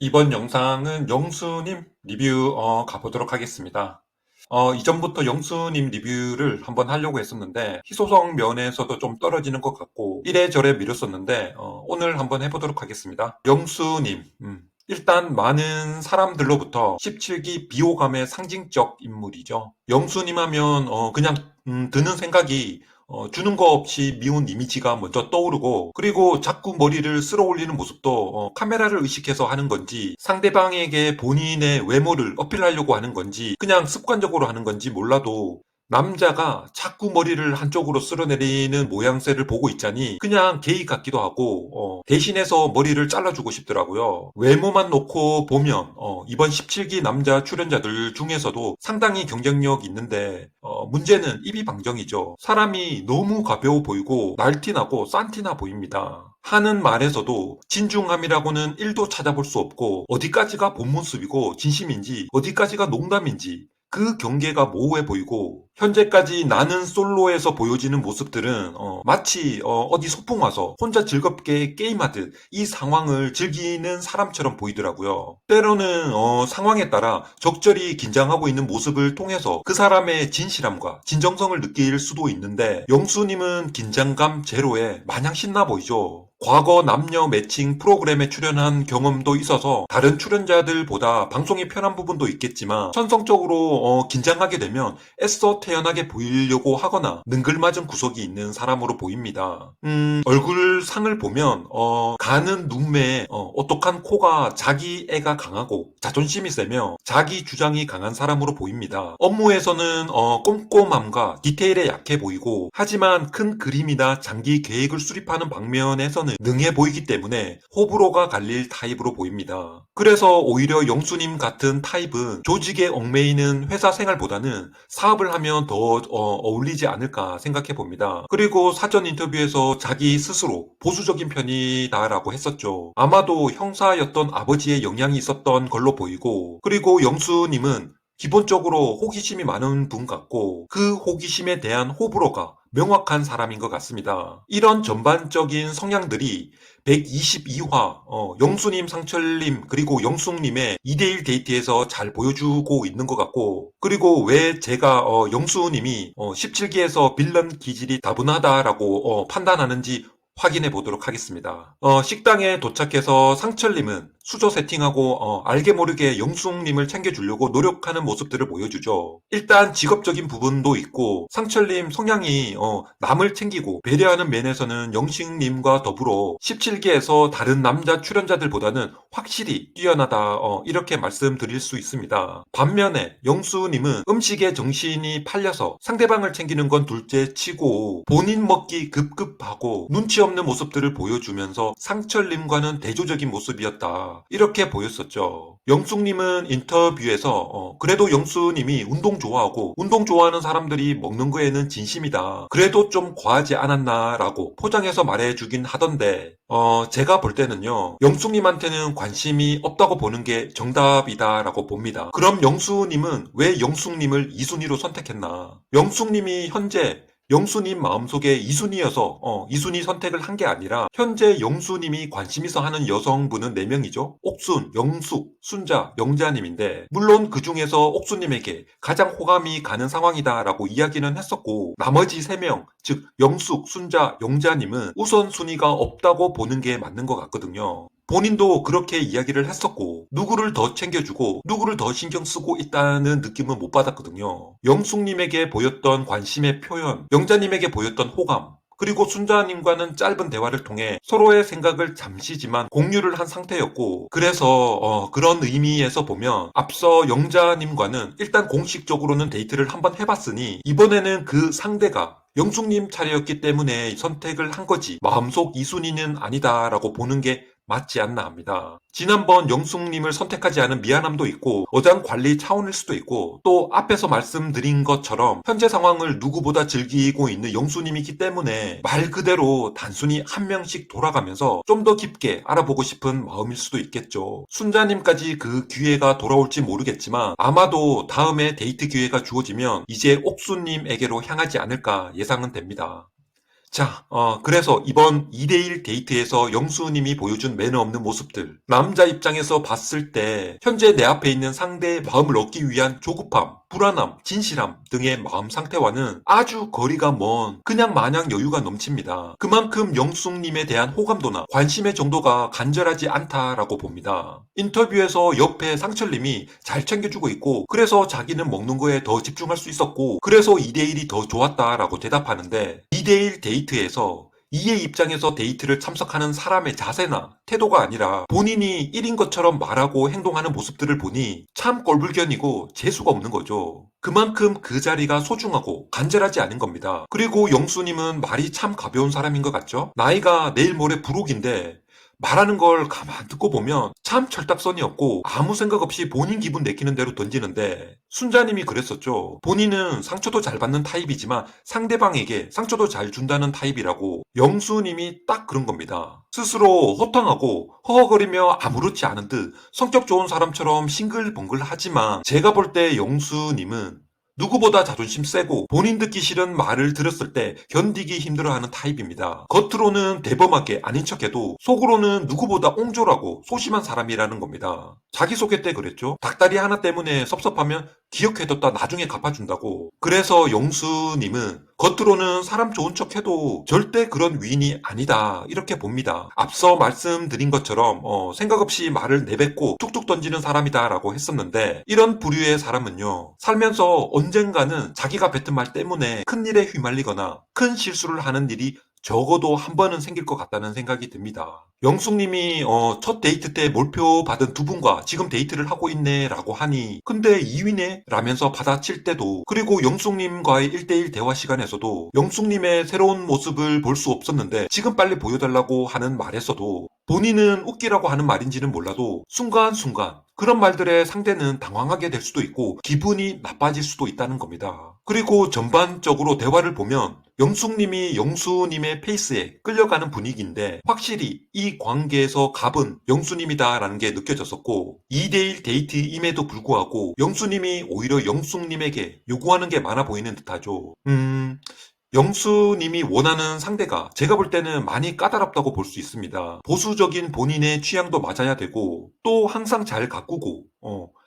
이번 영상은 영수님 리뷰 가보도록 하겠습니다. 이전부터 영수님 리뷰를 한번 하려고 했었는데 희소성 면에서도 좀 떨어지는 것 같고 이래저래 미뤘었는데 오늘 한번 해보도록 하겠습니다. 영수님 일단 많은 사람들로부터 17기 비호감의 상징적 인물이죠. 영수님 하면 그냥 드는 생각이 주는 거 없이 미운 이미지가 먼저 떠오르고, 그리고 자꾸 머리를 쓸어 올리는 모습도 카메라를 의식해서 하는 건지 상대방에게 본인의 외모를 어필하려고 하는 건지 그냥 습관적으로 하는 건지 몰라도 남자가 자꾸 머리를 한쪽으로 쓸어내리는 모양새를 보고 있자니 그냥 게이 같기도 하고 대신해서 머리를 잘라주고 싶더라고요. 외모만 놓고 보면 이번 17기 남자 출연자들 중에서도 상당히 경쟁력 있는데 문제는 입이 방정이죠. 사람이 너무 가벼워 보이고 날티나고 싼티나 보입니다. 하는 말에서도 진중함이라고는 1도 찾아볼 수 없고 어디까지가 본 모습이고 진심인지 어디까지가 농담인지 그 경계가 모호해 보이고 현재까지 나는 솔로에서 보여지는 모습들은 마치 어디 소풍 와서 혼자 즐겁게 게임하듯 이 상황을 즐기는 사람처럼 보이더라고요. 때로는 상황에 따라 적절히 긴장하고 있는 모습을 통해서 그 사람의 진실함과 진정성을 느낄 수도 있는데 영수님은 긴장감 제로에 마냥 신나 보이죠. 과거 남녀 매칭 프로그램에 출연한 경험도 있어서 다른 출연자들보다 방송이 편한 부분도 있겠지만 천성적으로 긴장하게 되면 애써 태연하게 보이려고 하거나 능글맞은 구석이 있는 사람으로 보입니다. 얼굴 상을 보면 가는 눈매에 오똑한 코가 자기 애가 강하고 자존심이 세며 자기 주장이 강한 사람으로 보입니다. 업무에서는 꼼꼼함과 디테일에 약해 보이고 하지만 큰 그림이나 장기 계획을 수립하는 방면에서는 능해 보이기 때문에 호불호가 갈릴 타입으로 보입니다. 그래서 오히려 영수님 같은 타입은 조직에 얽매이는 회사 생활보다는 사업을 하면 더 어울리지 않을까 생각해 봅니다. 그리고 사전 인터뷰에서 자기 스스로 보수적인 편이다라고 했었죠. 아마도 형사였던 아버지의 영향이 있었던 걸로 보이고, 그리고 영수님은 기본적으로 호기심이 많은 분 같고 그 호기심에 대한 호불호가 명확한 사람인 것 같습니다. 이런 전반적인 성향들이 122화 영수님, 상철님 그리고 영숙님의 2대1 데이트에서 잘 보여주고 있는 것 같고, 그리고 왜 제가 영수님이 17기에서 빌런 기질이 다분하다라고 판단하는지 확인해 보도록 하겠습니다. 식당에 도착해서 상철님은 수저 세팅하고 알게 모르게 영숙님을 챙겨주려고 노력하는 모습들을 보여주죠. 일단 직업적인 부분도 있고 상철님 성향이 남을 챙기고 배려하는 면에서는 영식님과 더불어 17기에서 다른 남자 출연자들보다는 확실히 뛰어나다 이렇게 말씀드릴 수 있습니다. 반면에 영수님은 음식에 정신이 팔려서 상대방을 챙기는 건 둘째 치고 본인 먹기 급급하고 눈치 없는 모습들을 보여주면서 상철님과는 대조적인 모습이었다 이렇게 보였었죠. 영숙님은 인터뷰에서 그래도 영수님이 운동 좋아하고 운동 좋아하는 사람들이 먹는 거에는 진심이다. 그래도 좀 과하지 않았나 라고 포장해서 말해주긴 하던데 제가 볼 때는요. 영숙님한테는 관심이 없다고 보는 게 정답이다 라고 봅니다. 그럼 영수님은 왜 영숙님을 2순위로 선택했나? 영숙님이 현재 영수님 마음속에 이순이어서 이순이 선택을 한 게 아니라 현재 영수님이 관심 있어 하는 여성분은 4명이죠. 옥순, 영숙, 순자, 영자님인데 물론 그 중에서 옥순님에게 가장 호감이 가는 상황이다라고 이야기는 했었고 나머지 3명, 즉 영숙, 순자, 영자님은 우선순위가 없다고 보는 게 맞는 것 같거든요. 본인도 그렇게 이야기를 했었고 누구를 더 챙겨주고 누구를 더 신경 쓰고 있다는 느낌은 못 받았거든요. 영숙님에게 보였던 관심의 표현, 영자님에게 보였던 호감, 그리고 순자님과는 짧은 대화를 통해 서로의 생각을 잠시지만 공유를 한 상태였고, 그래서 그런 의미에서 보면 앞서 영자님과는 일단 공식적으로는 데이트를 한번 해봤으니 이번에는 그 상대가 영숙님 차례였기 때문에 선택을 한 거지 마음속 이순위는 아니다라고 보는 게 맞지 않나 합니다. 지난번 영숙님을 선택하지 않은 미안함도 있고 어장 관리 차원일 수도 있고 또 앞에서 말씀드린 것처럼 현재 상황을 누구보다 즐기고 있는 영수님이기 때문에 말 그대로 단순히 한 명씩 돌아가면서 좀 더 깊게 알아보고 싶은 마음일 수도 있겠죠. 순자님까지 그 기회가 돌아올지 모르겠지만 아마도 다음에 데이트 기회가 주어지면 이제 옥수님에게로 향하지 않을까 예상은 됩니다. 자, 그래서 이번 2대1 데이트에서 영수님이 보여준 매너 없는 모습들. 남자 입장에서 봤을 때 현재 내 앞에 있는 상대의 마음을 얻기 위한 조급함, 불안함, 진실함 등의 마음 상태와는 아주 거리가 먼 그냥 마냥 여유가 넘칩니다. 그만큼 영숙님에 대한 호감도나 관심의 정도가 간절하지 않다라고 봅니다. 인터뷰에서 옆에 상철님이 잘 챙겨주고 있고 그래서 자기는 먹는 거에 더 집중할 수 있었고 그래서 2대1이 더 좋았다라고 대답하는데 2대1 데이트에서 이의 입장에서 데이트를 참석하는 사람의 자세나 태도가 아니라 본인이 1인 것처럼 말하고 행동하는 모습들을 보니 참 꼴불견이고 재수가 없는 거죠. 그만큼 그 자리가 소중하고 간절하지 않은 겁니다. 그리고 영수님은 말이 참 가벼운 사람인 것 같죠? 나이가 내일 모레 부록인데 말하는 걸 가만 듣고 보면 참 철딱선이 없고 아무 생각 없이 본인 기분 내키는 대로 던지는데 순자님이 그랬었죠. 본인은 상처도 잘 받는 타입이지만 상대방에게 상처도 잘 준다는 타입이라고 영수님이 딱 그런 겁니다. 스스로 호탕하고 허허거리며 아무렇지 않은 듯 성격 좋은 사람처럼 싱글벙글 하지만 제가 볼 때 영수님은 누구보다 자존심 세고 본인 듣기 싫은 말을 들었을 때 견디기 힘들어하는 타입입니다. 겉으로는 대범하게 아닌 척해도 속으로는 누구보다 옹졸하고 소심한 사람이라는 겁니다. 자기소개 때 그랬죠. 닭다리 하나 때문에 섭섭하면 기억해뒀다 나중에 갚아준다고. 그래서 영수님은 겉으로는 사람 좋은 척해도 절대 그런 위인이 아니다 이렇게 봅니다. 앞서 말씀드린 것처럼 생각 없이 말을 내뱉고 툭툭 던지는 사람이다라고 했었는데 이런 부류의 사람은요 살면서 언젠가는 자기가 뱉은 말 때문에 큰 일에 휘말리거나 큰 실수를 하는 일이 적어도 한 번은 생길 것 같다는 생각이 듭니다. 영숙님이 첫 데이트 때 몰표 받은 두 분과 지금 데이트를 하고 있네 라고 하니 근데 2위네? 라면서 받아칠 때도 그리고 영숙님과의 1대1 대화 시간에서도 영숙님의 새로운 모습을 볼 수 없었는데 지금 빨리 보여달라고 하는 말에서도 본인은 웃기라고 하는 말인지는 몰라도 순간순간 그런 말들에 상대는 당황하게 될 수도 있고 기분이 나빠질 수도 있다는 겁니다. 그리고 전반적으로 대화를 보면 영숙님이 영수님의 페이스에 끌려가는 분위기인데 확실히 이 관계에서 갑은 영수님이다라는 게 느껴졌었고 2대1 데이트임에도 불구하고 영수님이 오히려 영숙님에게 요구하는 게 많아 보이는 듯하죠. 영수님이 원하는 상대가 제가 볼 때는 많이 까다롭다고 볼 수 있습니다. 보수적인 본인의 취향도 맞아야 되고 또 항상 잘 가꾸고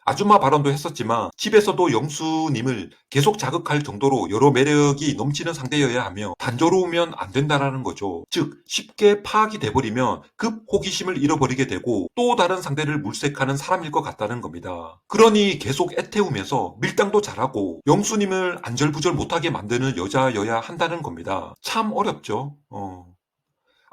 아줌마 발언도 했었지만 집에서도 영수님을 계속 자극할 정도로 여러 매력이 넘치는 상대여야 하며 단조로우면 안 된다라는 거죠. 즉 쉽게 파악이 돼버리면 급 호기심을 잃어버리게 되고 또 다른 상대를 물색하는 사람일 것 같다는 겁니다. 그러니 계속 애태우면서 밀당도 잘하고 영수님을 안절부절 못하게 만드는 여자여야 한다는 겁니다. 참 어렵죠.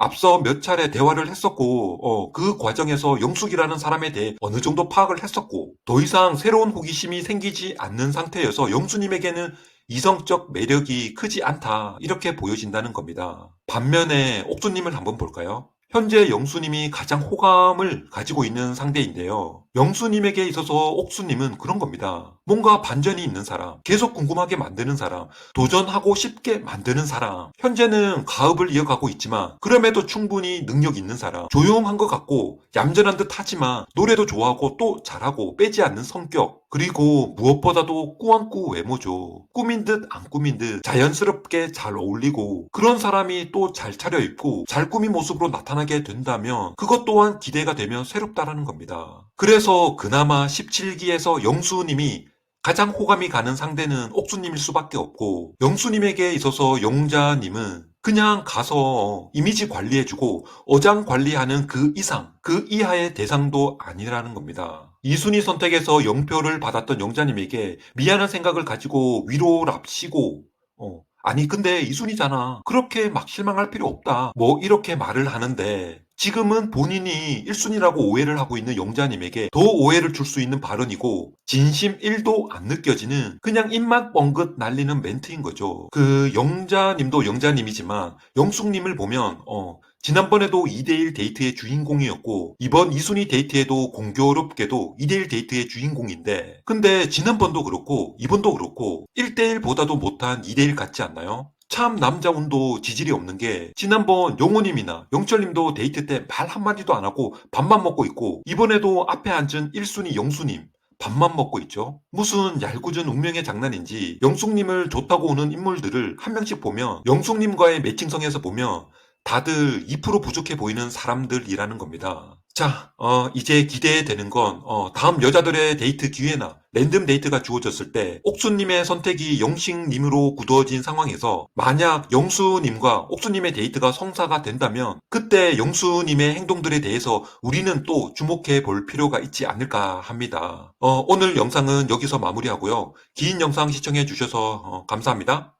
앞서 몇 차례 대화를 했었고, 그 과정에서 영숙이라는 사람에 대해 어느 정도 파악을 했었고, 더 이상 새로운 호기심이 생기지 않는 상태여서 영수님에게는 이성적 매력이 크지 않다, 이렇게 보여진다는 겁니다. 반면에 옥수님을 한번 볼까요? 현재 영수님이 가장 호감을 가지고 있는 상대인데요. 영수님에게 있어서 옥수님은 그런 겁니다. 뭔가 반전이 있는 사람, 계속 궁금하게 만드는 사람, 도전하고 싶게 만드는 사람. 현재는 가업을 이어가고 있지만 그럼에도 충분히 능력 있는 사람. 조용한 것 같고 얌전한 듯 하지만 노래도 좋아하고 또 잘하고 빼지 않는 성격. 그리고 무엇보다도 꾸안꾸 외모죠. 꾸민 듯 안 꾸민 듯 자연스럽게 잘 어울리고 그런 사람이 또 잘 차려입고 잘 꾸민 모습으로 나타나게 된다면 그것 또한 기대가 되면 새롭다라는 겁니다. 그래서 그나마 17기에서 영수님이 가장 호감이 가는 상대는 옥수님일 수밖에 없고 영수님에게 있어서 영자님은 그냥 가서 이미지 관리해주고 어장 관리하는 그 이상, 그 이하의 대상도 아니라는 겁니다. 이순위 선택에서 0표를 받았던 영자님에게 미안한 생각을 가지고 위로랍시고 아니 근데 이순위잖아. 그렇게 막 실망할 필요 없다. 뭐 이렇게 말을 하는데 지금은 본인이 1순위라고 오해를 하고 있는 영자님에게 더 오해를 줄 수 있는 발언이고 진심 1도 안 느껴지는 그냥 입만 뻥긋 날리는 멘트인 거죠. 그 영자님도 영자님이지만 영숙님을 보면 지난번에도 2대1 데이트의 주인공이었고 이번 2순위 데이트에도 공교롭게도 2대1 데이트의 주인공인데 근데 지난번도 그렇고 이번도 그렇고 1대1보다도 못한 2대1 같지 않나요? 참 남자운도 지질이 없는 게 지난번 용호님이나 영철님도 데이트 때 말 한마디도 안 하고 밥만 먹고 있고 이번에도 앞에 앉은 1순위 영수님 밥만 먹고 있죠. 무슨 얄궂은 운명의 장난인지 영숙님을 좋다고 오는 인물들을 한 명씩 보면 영숙님과의 매칭성에서 보면 다들 2% 부족해 보이는 사람들이라는 겁니다. 자, 이제 기대되는 건 다음 여자들의 데이트 기회나 랜덤 데이트가 주어졌을 때 옥수님의 선택이 영식님으로 굳어진 상황에서 만약 영수님과 옥수님의 데이트가 성사가 된다면 그때 영수님의 행동들에 대해서 우리는 또 주목해 볼 필요가 있지 않을까 합니다. 오늘 영상은 여기서 마무리하고요. 긴 영상 시청해 주셔서 감사합니다.